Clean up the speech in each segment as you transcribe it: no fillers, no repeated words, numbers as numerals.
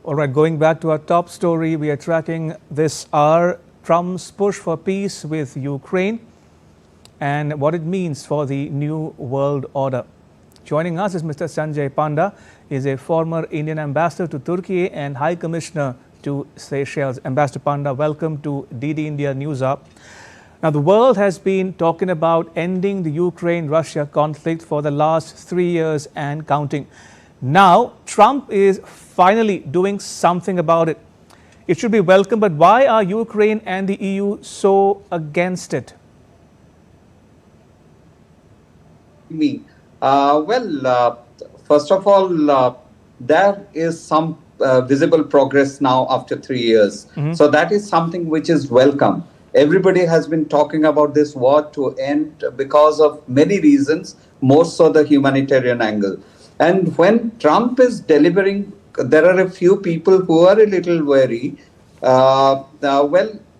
All right, going back to our top story, we are tracking this hour Trump's push for peace with Ukraine and what it means for the new world order. Joining us is Mr. Sanjay Panda. He is a former Indian ambassador to Turkey and High Commissioner to Seychelles. Ambassador Panda, welcome to DD India News Hour. Now, the world has been talking about ending the Ukraine-Russia conflict for the last 3 years and counting. Now, Trump is finally doing something about it. It should be welcome, but why are Ukraine and the EU so against it? First of all, there is some visible progress now after 3 years. So that is something which is welcome. Everybody has been talking about this war to end because of many reasons, more so the humanitarian angle. And when Trump is delivering, there are a few people who are a little wary.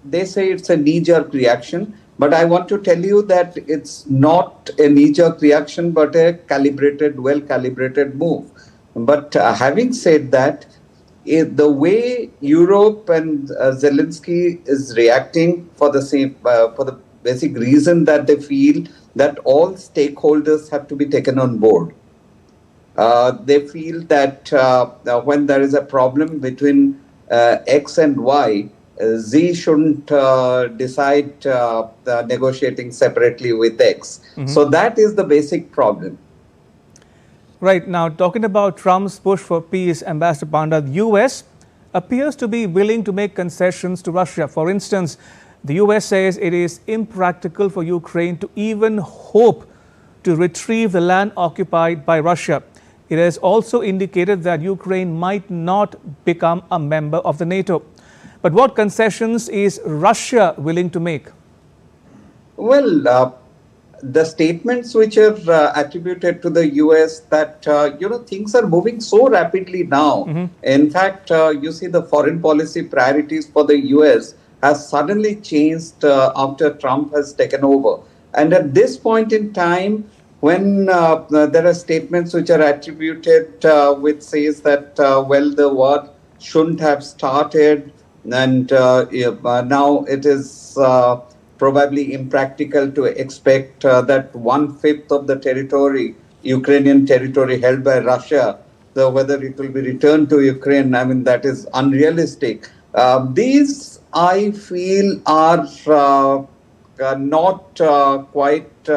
They say it's a knee-jerk reaction. But I want to tell you that it's not a knee-jerk reaction, but a calibrated, well-calibrated move. But having said that, the way Europe and Zelensky is reacting for the basic reason that they feel that all stakeholders have to be taken on board. They feel that when there is a problem between X and Y, Z shouldn't decide negotiating separately with X. So that is the basic problem. Right. Now, talking about Trump's push for peace, Ambassador Panda, the US appears to be willing to make concessions to Russia. For instance, the US says it is impractical for Ukraine to even hope to retrieve the land occupied by Russia. It has also indicated that Ukraine might not become a member of the NATO. But what concessions is Russia willing to make? Well, the statements which are attributed to the US that, things are moving so rapidly now. In fact, you see the foreign policy priorities for the US has suddenly changed after Trump has taken over. And at this point in time, when there are statements which are attributed which says that, the war shouldn't have started, and now it is probably impractical to expect that 1/5 of the territory, Ukrainian territory held by Russia, whether it will be returned to Ukraine, I mean, that is unrealistic. These, I feel, are not quite,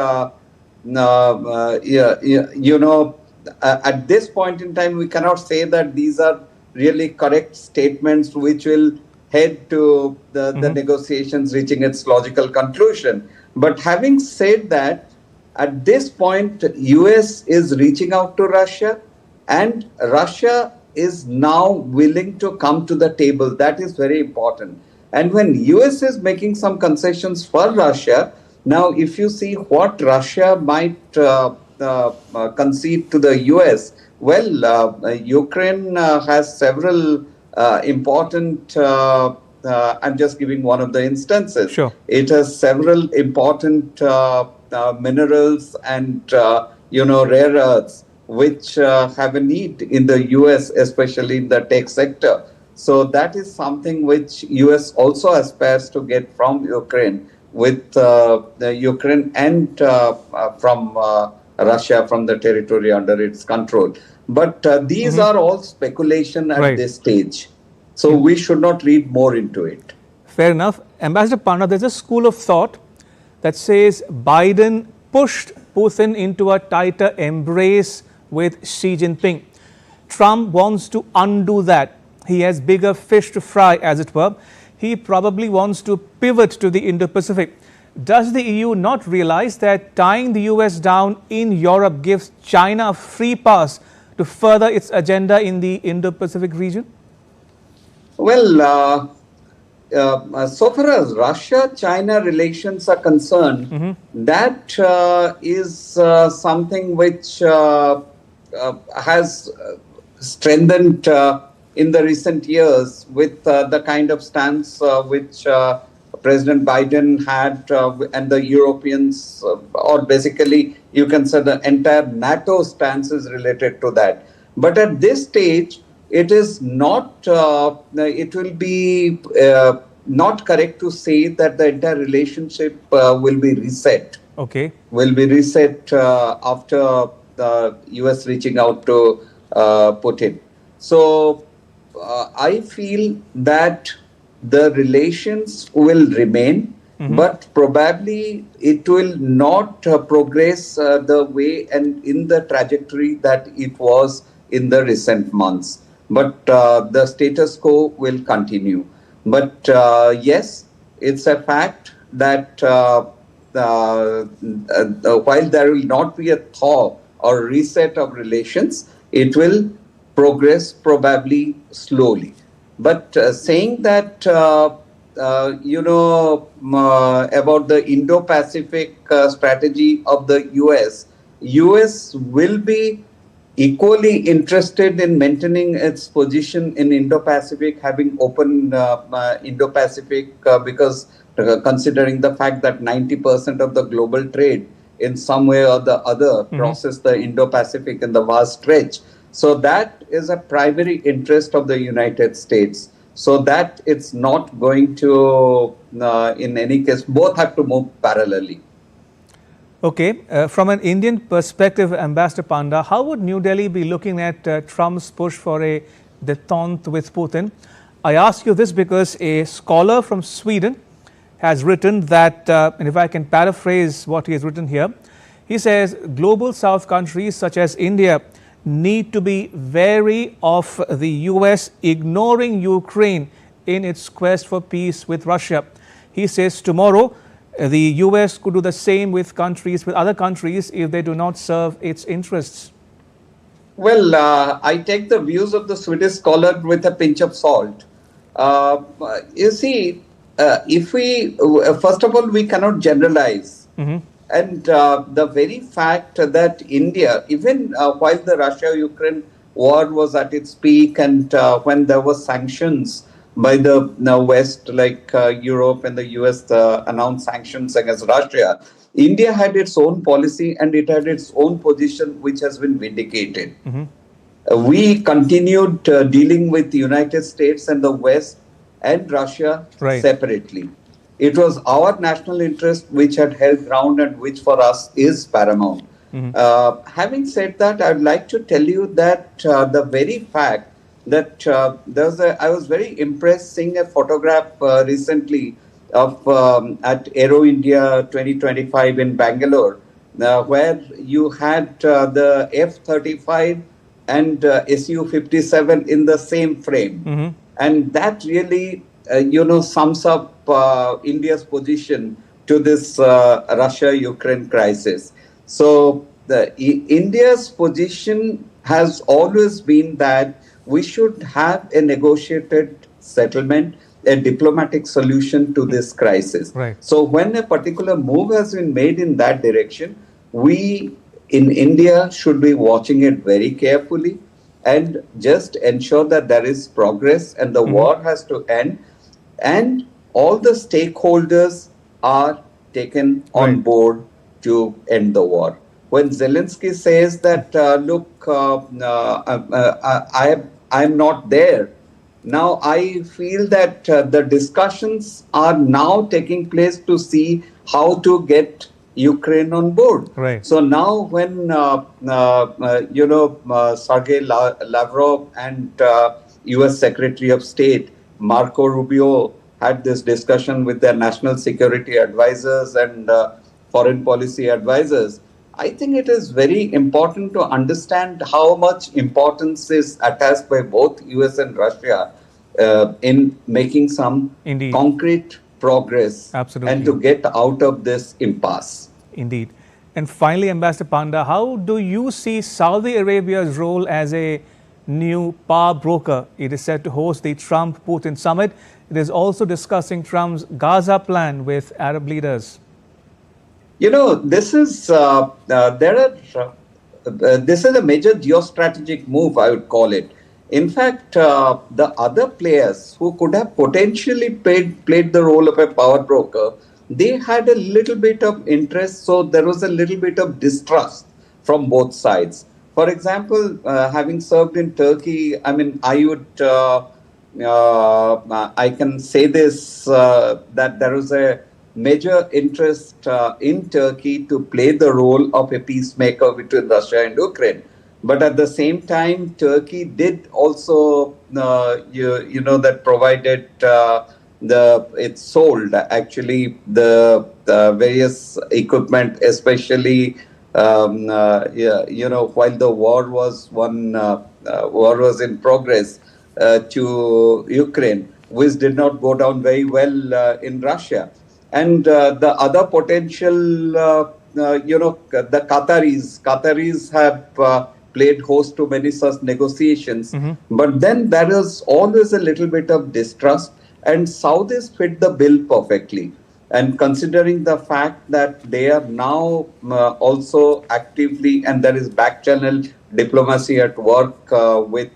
at this point in time, we cannot say that these are really correct statements which will head to the negotiations reaching its logical conclusion. But having said that, at this point, US is reaching out to Russia, and Russia is now willing to come to the table. That is very important. And when US is making some concessions for Russia, now if you see what Russia might concede to the US, Ukraine has several important, I'm just giving one of the instances. Sure. It has several important minerals and, rare earths, which have a need in the US, especially in the tech sector. So that is something which US also aspires to get from Ukraine, with the Ukraine and from Russia, from the territory under its control. But these are all speculation at this stage. So we should not read more into it. Fair enough. Ambassador Panda, there's a school of thought that says Biden pushed Putin into a tighter embrace with Xi Jinping. Trump wants to undo that. He has bigger fish to fry, as it were. He probably wants to pivot to the Indo-Pacific. Does the EU not realize that tying the US down in Europe gives China a free pass to further its agenda in the Indo-Pacific region? Well, so far as Russia-China relations are concerned, that is something which has strengthened in the recent years with the kind of stance which President Biden had and the Europeans, or basically you can say the entire NATO stance is related to that. But at this stage, it is not, it will be not correct to say that the entire relationship will be reset. Okay. Will be reset after the US reaching out to Putin. So I feel that the relations will remain, but probably it will not progress the way and in the trajectory that it was in the recent months. But the status quo will continue. But yes, it's a fact that while there will not be a thaw or reset of relations, it will progress probably slowly. But saying that, about the Indo-Pacific strategy of the US will be equally interested in maintaining its position in Indo-Pacific, having open Indo-Pacific, because considering the fact that 90% of the global trade in some way or the other crosses the Indo-Pacific in the vast stretch. So that is a primary interest of the United States. So that it's not going to, in any case, both have to move parallelly. Okay, from an Indian perspective, Ambassador Panda, how would New Delhi be looking at Trump's push for a détente with Putin? I ask you this because a scholar from Sweden has written that, and if I can paraphrase what he has written here, he says global South countries such as India need to be wary of the US ignoring Ukraine in its quest for peace with Russia. He says tomorrow the US could do the same with other countries if they do not serve its interests. Well, I take the views of the Swedish scholar with a pinch of salt. You see, if we, first of all, we cannot generalize. And the very fact that India, even while the Russia-Ukraine war was at its peak and when there were sanctions by the West, like Europe and the US announced sanctions against Russia, India had its own policy and it had its own position, which has been vindicated. We continued dealing with the United States and the West and Russia separately. It was our national interest which had held ground and which for us is paramount. Having said that, I would like to tell you that the very fact that I was very impressed seeing a photograph recently of at Aero India 2025 in Bangalore, where you had the F-35 and Su-57 in the same frame. And that really, sums up India's position to this Russia-Ukraine crisis. So India's position has always been that we should have a negotiated settlement, a diplomatic solution to this crisis. So when a particular move has been made in that direction, we in India should be watching it very carefully and just ensure that there is progress and the war has to end and all the stakeholders are taken on board to end the war. When Zelensky says that, look, I'm not there, now I feel that the discussions are now taking place to see how to get Ukraine on board. So now when, Sergei Lavrov and US Secretary of State Marco Rubio had this discussion with their national security advisors and foreign policy advisors, I think it is very important to understand how much importance is attached by both US and Russia in making some concrete progress and to get out of this impasse. Indeed. And finally, Ambassador Panda, how do you see Saudi Arabia's role as a new power broker? It is set to host the Trump-Putin summit. It is also discussing Trump's Gaza plan with Arab leaders. This is this is a major geostrategic move, I would call it. In fact, the other players who could have potentially played the role of a power broker, they had a little bit of interest, so there was a little bit of distrust from both sides. For example, having served in Turkey, I mean, I can say this, that there is a major interest in Turkey to play the role of a peacemaker between Russia and Ukraine. But at the same time, Turkey did also, that provided it sold actually the various equipment, especially while the war was in progress to Ukraine, which did not go down very well in Russia. And the other potential, the Qataris have played host to many such negotiations. But then there is always a little bit of distrust, and Saudis fit the bill perfectly. And considering the fact that they are now also actively, and there is back channel diplomacy at work with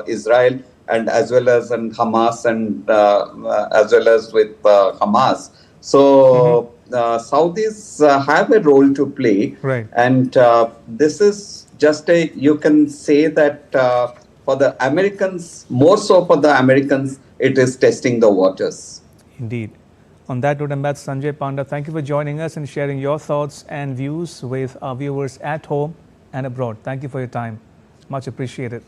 Israel, and as well as in Hamas, and as well as with Hamas. So Saudis have a role to play, Right. and this is just you can say that for the Americans, more so for the Americans, it is testing the waters. Indeed. On that note, Ambassador Sanjay Panda, thank you for joining us and sharing your thoughts and views with our viewers at home and abroad. Thank you for your time. Much appreciated.